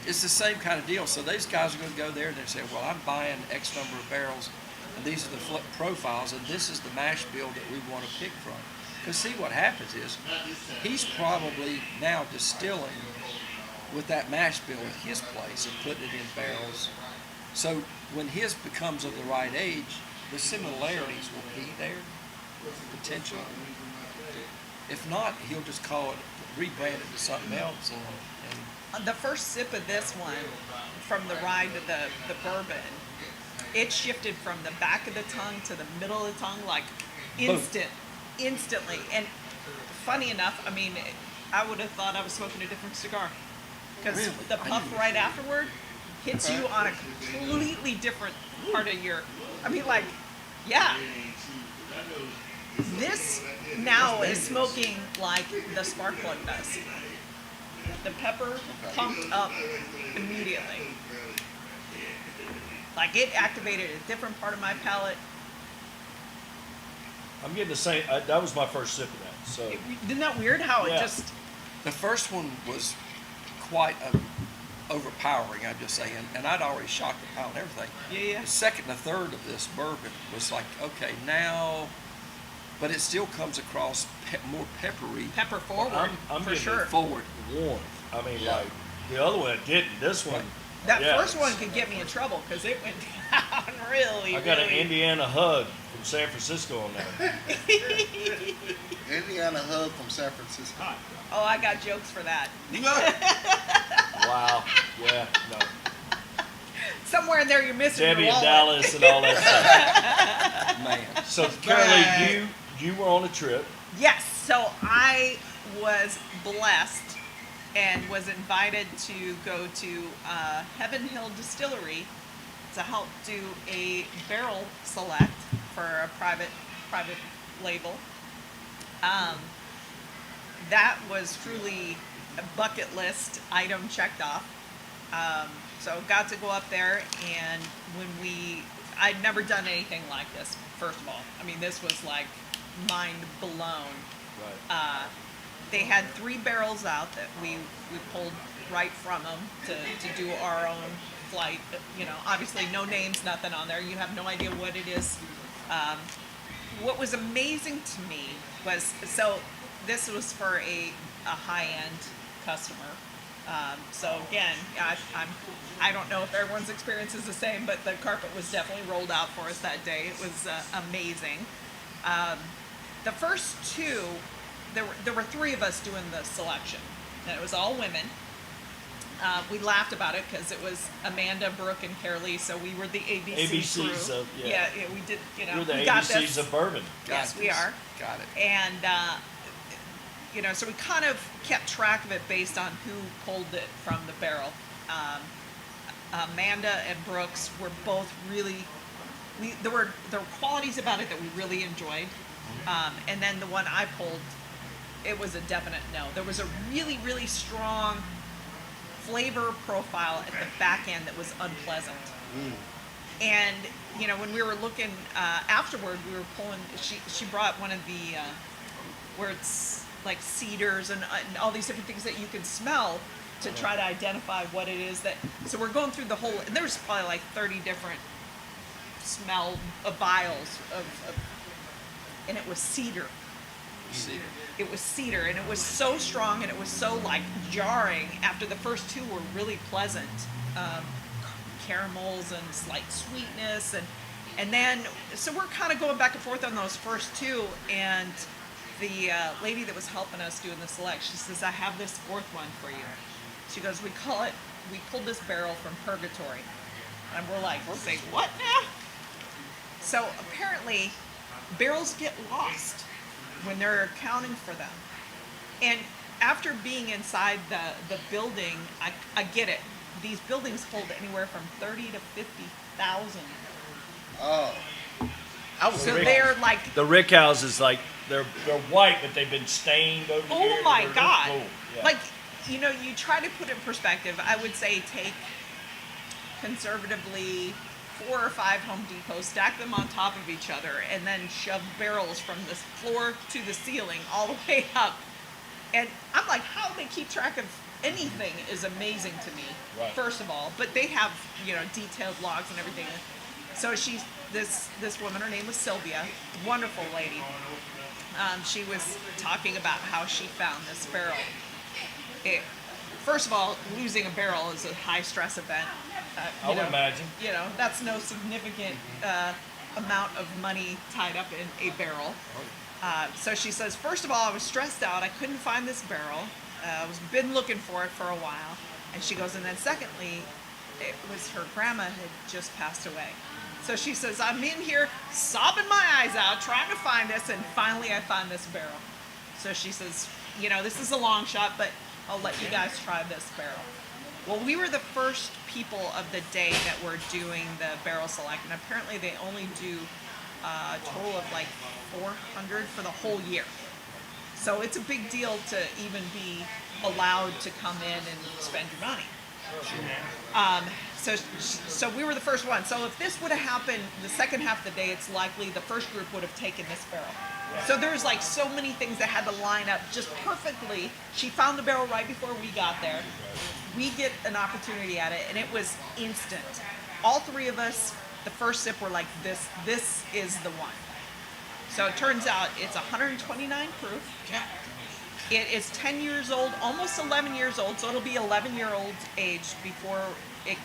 it's the same kind of deal. So these guys are going to go there and they're saying, well, I'm buying X number of barrels, and these are the profiles, and this is the mash bill that we want to pick from. Because see, what happens is, he's probably now distilling with that mash bill at his place and putting it in barrels. So when his becomes of the right age, the similarities will be there, potentially. If not, he'll just call it, rebrand it to something else, and The first sip of this one, from the rye to the bourbon, it shifted from the back of the tongue to the middle of the tongue like instantly. And funny enough, I mean, I would have thought I was smoking a different cigar because Really? the I puff didn't- right afterward hits you on a completely different part of your. I mean, like, yeah. This now is smoking like the spark plug does. The pepper pumped up immediately. Like it activated a different part of my palate. I'm getting the same. That was my first sip of that. So Isn't that weird how it Yeah. just. the first one was quite overpowering, I'd just say, and I'd already shocked the palate and everything. Yeah. The second and the third of this bourbon was like, okay, now, but it still comes across more peppery Pepper forward, I'm for getting sure. forward. warm. I mean, Yeah. like the other one it didn't. This one, That yeah, first one could get me in trouble because it went down really, I got an really. Indiana hug from San Francisco on that. Indiana hug from San Francisco. Oh, I got jokes for that. Wow. Yeah. No. Somewhere in there you're missing Debbie your and wallet. Dallas and all that stuff. Man. So Carolee, you were on a trip. Yes, so I was blessed and was invited to go to Heaven Hill Distillery to help do a barrel select for a private label. That was truly a bucket list item checked off. So got to go up there, and I'd never done anything like this, first of all. I mean, this was like mind blown. Right. They had 3 barrels out that we pulled right from them to do our own flight. You know, obviously no names, nothing on there. You have no idea what it is. What was amazing to me was, so this was for a high-end customer. So again, I don't know if everyone's experience is the same, but the carpet was definitely rolled out for us that day. It was amazing. The first 2, there were 3 of us doing the selection, and it was all women. We laughed about it because it was Amanda, Brooke, and Carolee, so we were the ABC ABCs crew. of- yeah. We did. You're the we got ABCs this. of bourbon. Yes, we are. Got it. And so we kind of kept track of it based on who pulled it from the barrel. Amanda and Brooks were both really. There were qualities about it that we really enjoyed, and then the one I pulled, it was a definite no. There was a really, really strong flavor profile at the back end that was unpleasant. And when we were looking afterward, we were pulling. She brought one of the where it's like cedars and all these different things that you can smell to try to identify what it is that. So we're going through the whole. And there's probably like 30 different smell vials of, and it was cedar. Cedar. It was cedar, and it was so strong, and it was so like jarring. After the first two were really pleasant, caramels and slight sweetness, and then so we're kind of going back and forth on those first two. And the lady that was helping us doing the select, she says, "I have this fourth one for you." She goes, "We pulled this barrel from Purgatory," and we're like, "Say what now?" So apparently, barrels get lost when they're accounting for them. And after being inside the building, I get it. These buildings hold anywhere from 30 to 50,000. Oh. So they're like, The rick houses, like they're white, but they've been stained over the oh years. my They're God. cool. Yeah. Like, you try to put it in perspective. I would say take conservatively 4 or 5 Home Depots, stack them on top of each other, and then shove barrels from the floor to the ceiling all the way up. And I'm like, how they keep track of anything is amazing to me, Right. first of all. But they have, detailed logs and everything. So she's this woman, her name was Sylvia, wonderful lady. She was talking about how she found this barrel. First of all, losing a barrel is a high stress event. I would imagine. That's no significant amount of money tied up in a barrel. So she says, first of all, I was stressed out. I couldn't find this barrel. I was been looking for it for a while. And she goes, and then secondly, it was her grandma had just passed away. So she says, I'm in here sobbing my eyes out trying to find this, and finally I find this barrel. So she says, this is a long shot, but I'll let you guys try this barrel. Well, we were the first people of the day that were doing the barrel select, and apparently they only do a total of like 400 for the whole year. So it's a big deal to even be allowed to come in and spend your money. So we were the first one. So if this would have happened the second half of the day, it's likely the first group would have taken this barrel. So there's like so many things that had to line up just perfectly. She found the barrel right before we got there. We get an opportunity at it, and it was instant. All three of us, the first sip, were like, this is the one. So it turns out it's 129 proof. It is 10 years old, almost 11 years old, so it'll be 11-year-old age before it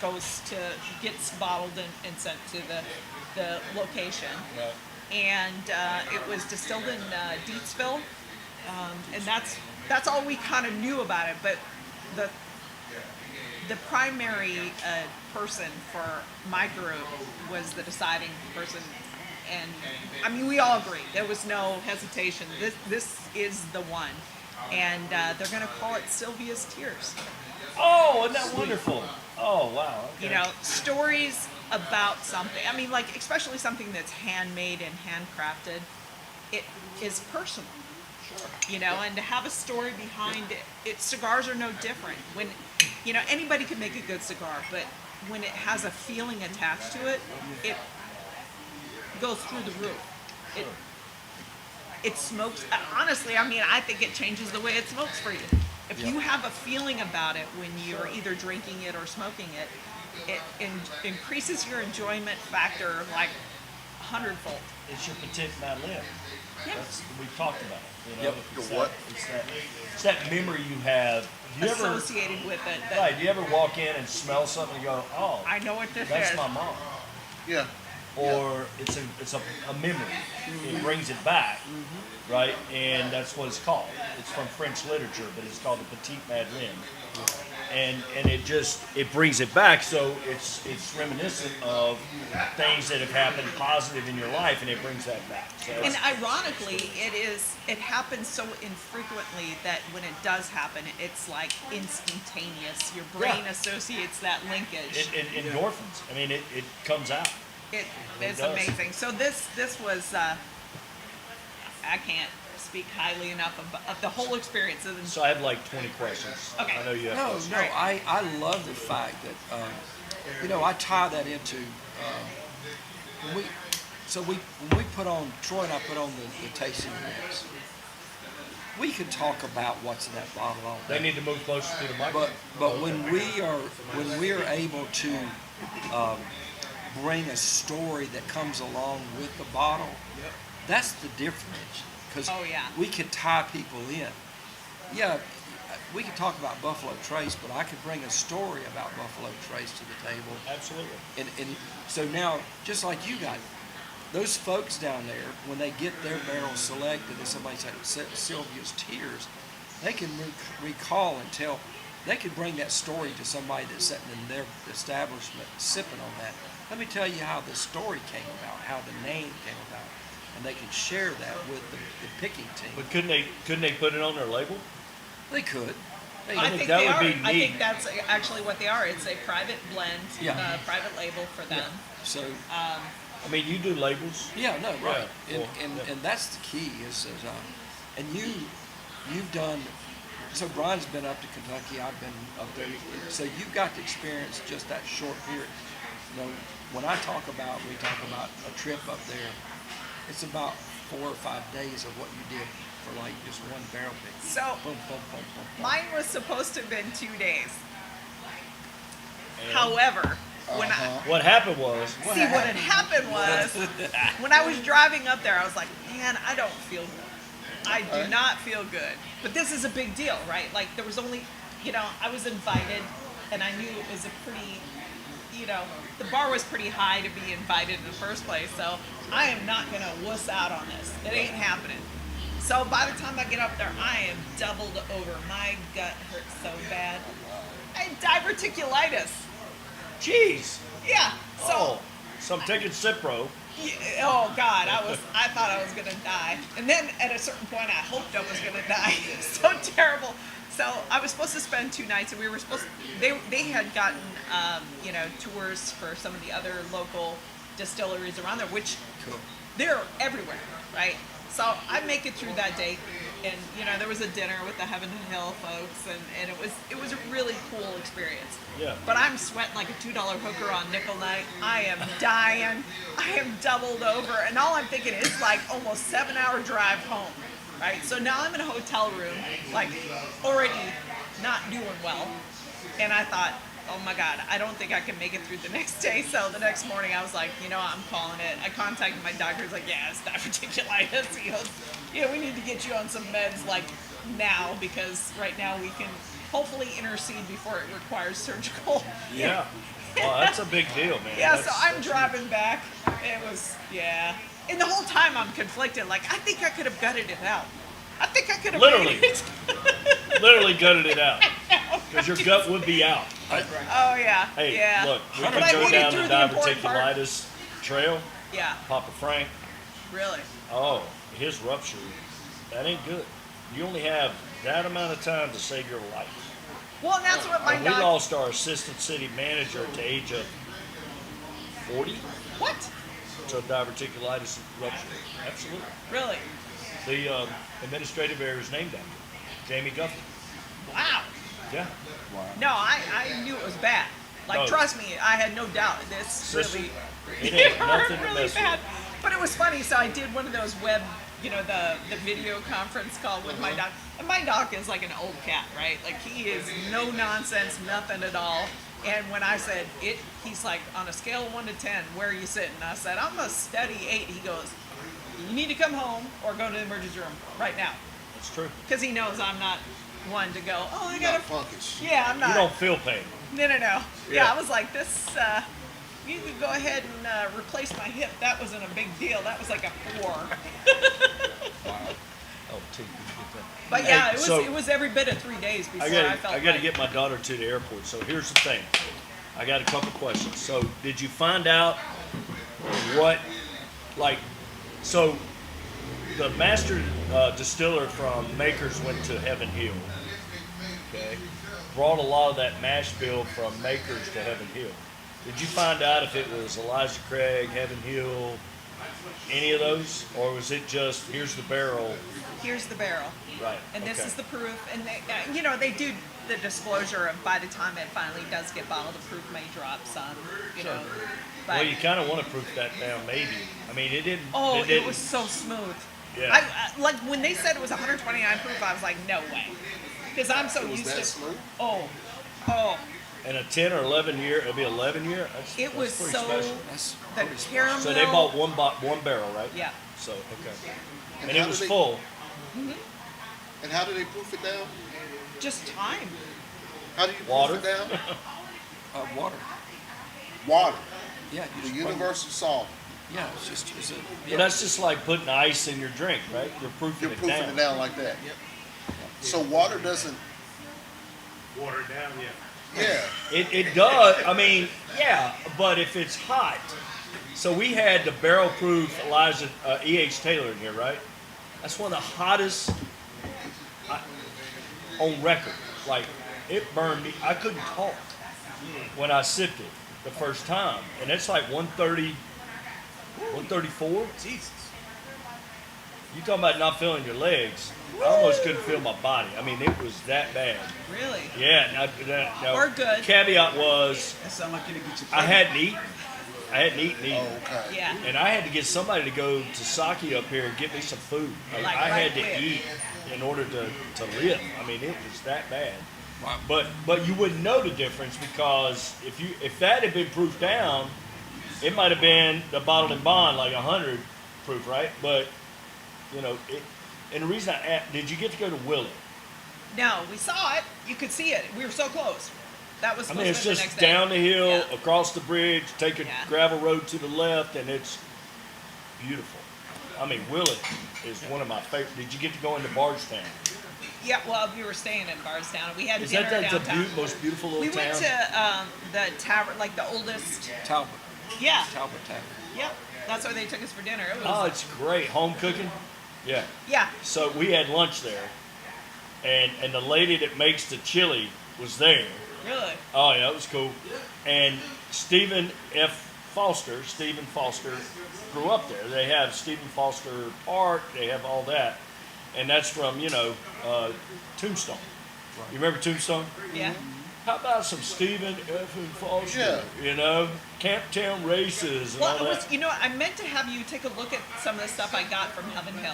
gets bottled and sent to the location. Right. And it was distilled in Deatsville, and that's all we kind of knew about it. But the primary person for my group was the deciding person, and I mean we all agreed. There was no hesitation. This is the one, and they're going to call it Sylvia's Tears. Oh, isn't that wonderful? Oh, wow. Okay. Stories about something. I mean, like, especially something that's handmade and handcrafted, it is personal. Sure. And to have a story behind it, cigars are no different. When, anybody can make a good cigar, but when it has a feeling attached to it, it goes through the roof. It smokes. Honestly, I mean, I think it changes the way it smokes for you. If you have a feeling about it when you're either drinking it or smoking it, it increases your enjoyment factor like 100-fold. It's your Petit Madeleine. Yeah. We've talked about it. Yep. It's that memory you have. Do you Associated with it. Right. Do you ever walk in and smell something and go, oh, I know what this that's is. my mom? Yeah. Or it's a memory. It brings it back, right? And that's what it's called. It's from French literature, but it's called the Petite Madeleine. and it brings it back. So it's reminiscent of things that have happened positive in your life, and it brings that back. So And ironically, it happens so infrequently that when it does happen, it's like instantaneous. Your brain associates that linkage. endorphins. I mean, it comes out. It is does. amazing. So this was I can't speak highly enough of the whole experience. And So I have like 20 questions. Okay. I know you have No, questions. no, I love the fact that, I tie that into, when we put on, Troy and I put on the tasting rooms, we can talk about what's in that bottle all They day. need to move closer to the microphone. But when we are able to, bring a story that comes along with the bottle, that's the difference. Because Oh, yeah. we can tie people in. Yeah, we can talk about Buffalo Trace, but I could bring a story about Buffalo Trace to the table. Absolutely. And so now, just like you guys, those folks down there, when they get their barrel selected, and somebody's like Sylvia's Tears, they can recall and tell. They could bring that story to somebody that's sitting in their establishment sipping on that. Let me tell you how the story came about, how the name came about, and they can share that with the picking team. But couldn't they put it on their label? They could. They I think think that they would are. be I think neat. that's actually what they are. It's a private blend, Yeah. private label for them. So I mean, you do labels. yeah, no, right, Yeah, and cool. and that's the key is that, and you've done. So Brian's been up to Kentucky. I've been up there. So you've got to experience just that short period. When we talk about a trip up there, it's about 4 or 5 days of what you did for like just one barrel pick. So Boom, boom, boom, boom, boom. mine was supposed to have been 2 days. And However, when I what happened was, see what had happened was when I was driving up there, I was like, man, I don't feel good. I do not feel good. But this is a big deal, right? Like there was only, I was invited, and I knew it was a pretty, the bar was pretty high to be invited in the first place. So I am not gonna wuss out on this. It ain't happening. So by the time I get up there, I am doubled over. My gut hurts so bad. I had diverticulitis. geez, Yeah. So. so I'm taking Cipro. Yeah, oh God, I thought I was gonna die. And then at a certain point I hoped I was gonna die. So terrible. So I was supposed to spend 2 nights, and we were supposed to, they had gotten tours for some of the other local distilleries around there, which Cool. they're everywhere, right? So I make it through that day, and there was a dinner with the Heaven Hill folks, and it was a really cool experience. Yeah. But I'm sweating like a $2 hooker on nickel night. I am dying. I am doubled over, and all I'm thinking is like almost 7-hour drive home, right? So now I'm in a hotel room, like already not doing well, and I thought, oh my God, I don't think I can make it through the next day. So the next morning I was like, I'm calling it. I contacted my doctor. He's like, yeah, it's diverticulitis. He goes, we need to get you on some meds like now, because right now we can hopefully intercede before it requires surgical. Yeah. Well, that's a big deal, man. Yeah, so That's- I'm driving back. It was, yeah. And the whole time I'm conflicted. Like, I think I could have gutted it out. I think I could have Literally. made it. literally gutted it out because your gut would be out. Oh, yeah. Hey, yeah. look, we But can I go made it down through the the important part. diverticulitis trail. Yeah, Papa Frank, really. oh, his rupture, that ain't good. You only have that amount of time to save your life. Well, and that's what my And we doc. lost our assistant city manager at the age of 40 What? to diverticulitis rupture. Absolutely. Really? The administrative area is named after Jamie Guthrie. Wow. Yeah. No, I knew it was bad. Like, No. trust me, I had no doubt. This Sister, really, it ain't nothing to really mess bad. with. But it was funny. So I did one of those web, the video conference call with my doc. And my doc is like an old cat, right? Like, he is no nonsense, nothing at all. And when I said it, he's like, on a scale of 1 to 10, where are you sitting? I said, I'm a steady 8. He goes, you need to come home or go to the emergency room right now. That's true. Because he knows I'm not one to go, oh, I Not gotta. funkish. Yeah, I'm not. You don't feel pain. No. Yeah. Yeah, I was like, this, you could go ahead and replace my hip. That wasn't a big deal. That was like a 4. Oh, T, did you get that? But yeah, Hey, it was so- it was every bit of 3 days before I felt I gotta like, get my daughter to the airport, so here's the thing. I got a couple questions. So, did you find out what, like, so, the master distiller from Makers went to Heaven Hill, okay? Brought a lot of that mash bill from Makers to Heaven Hill. Did you find out if it was Elijah Craig, Heaven Hill, any of those? Or was it just, here's the barrel, here's the barrel. right? And this okay. is the proof, and they, they do the disclosure of by the time it finally does get bottled, the proof may drop some, you know. But Well, you kind of want to proof that down, maybe. I mean, it didn't. oh, it it didn't, was so smooth. Yeah. I like when they said it was 129 proof, I was like, no way, because I'm so It was used that to. smooth? Oh, And a 10 or 11 year, it'll be 11 year. it was pretty so special. That's the pretty special. caramel. So they bought one barrel, right? Yeah. So okay. And And it how was do they- full. And how do they proof it down? Just time. How do you Water. proof it down? Water. Water, Yeah, the you just run- universal solvent. Yeah, it's just, it's a, But yeah. that's just like putting ice in your drink, right? You're proofing You're it proofing down. it down like that. So water doesn't, Water it down, yeah. yeah, It does. I mean, yeah, but if it's hot. So we had the barrel proof Elijah E.H. Taylor in here, right? That's one of the hottest on record. Like it burned me. I couldn't talk when I sipped it the first time, and it's like 130, 134. Jesus. You talking about not feeling your legs? I almost couldn't feel my body. I mean, it was that bad. Really? Yeah. Now, We're good. Caveat was That sound like it'll get you. I hadn't eaten. I hadn't eaten oh, either. okay. Yeah. And I had to get somebody to go to Saki up here and get me some food. Like I right had to quick. eat in order to live. I mean, it was that bad. Wow. But you wouldn't know the difference because if that had been proof down, it might have been the bottled and bond like 100 proof, right? But you know, and the reason I asked, did you get to go to Willow? No, we saw it. You could see it. We were so close. That was I supposed mean, it's to be the just next day. down the hill, Yeah. across the bridge, take a Yeah. gravel road to the left, and it's beautiful. I mean, Willett is one of my favorite. Did you get to go into Bardstown? Yeah, well, we were staying in Bardstown. We had Is dinner that the downtown. most beautiful little We town? went to the tavern, like the oldest. Talbot, Yeah. Talbot Tavern. Yep. That's where they took us for dinner. It was. Oh, it's great. Home cooking? Yeah. yeah. So we had lunch there, and the lady that makes the chili was there. Really. Oh, yeah, it was cool. And Stephen Foster grew up there. They have Stephen Foster Park. They have all that. And that's from, Tombstone. You remember Tombstone? Yeah. How about some Stephen F. Foster? Yeah. Camptown races and Well, all it that. was. I meant to have you take a look at some of the stuff I got from Heaven Hill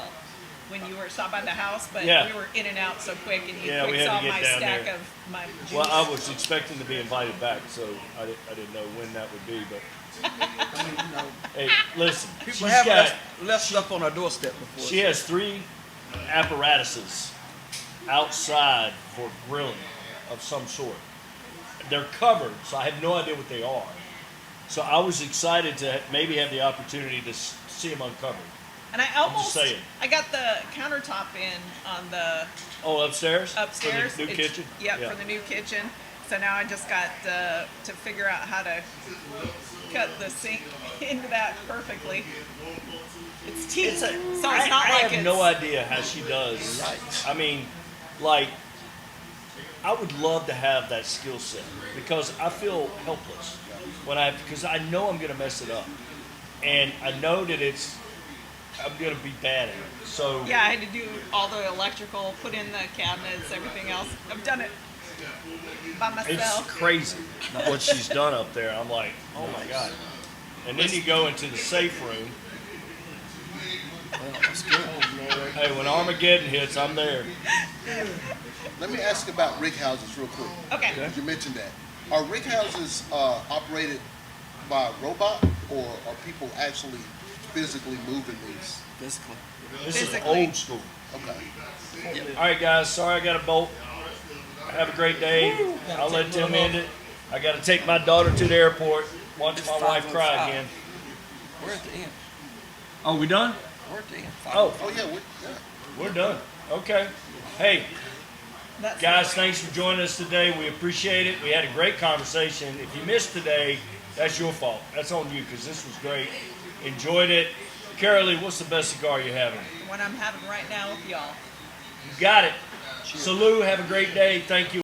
when you were stopped by the house, but Yeah. we were in and out so quick, and you Yeah, we quick had to saw get my down stack there. of my juice. Well, I was expecting to be invited back, so I didn't know when that would be. But I mean, hey, listen, people she's have got. left stuff on our doorstep before. She has 3 apparatuses outside for grilling of some sort. They're covered, so I have no idea what they are. So I was excited to maybe have the opportunity to see them uncovered. And I almost, saying. I got the countertop in on the Oh, upstairs? upstairs. For the new It's- kitchen? Yep, for the new kitchen. So now I just got to figure out how to cut the sink into that perfectly. It's teeth, so it's not I like have it's. no idea how she does. I mean, like, I would love to have that skill set because I feel helpless because I know I'm going to mess it up. And I know that I'm going to be bad at it. So, Yeah, I had to do all the electrical, put in the cabinets, everything else. I've done it by it's myself. crazy what she's done up there. I'm like, oh my God. And then you go into the safe room. Well, that's good. Hey, when Armageddon hits, I'm there. Let me ask about rig houses real quick. Okay. You mentioned that. Are rig houses operated by a robot, or are people actually physically moving these? Basically. This is Physically. old school. Okay. All right, guys. Sorry I got to bolt. Have a great day. I'll let Tim end it. I got to take my daughter to the airport. Watch It's my wife cry 5:05. again. We're at the end. Oh, we done? We're at the end. Oh, Oh yeah, yeah. we're done. Okay. Hey, That's guys, thanks for joining us today. We appreciate it. We had a great conversation. If you missed today, that's your fault. That's on you because this was great. Enjoyed it. Carolee, what's the best cigar you're having? what I'm having right now with y'all. You got it. Salute. Have a great day. Thank you.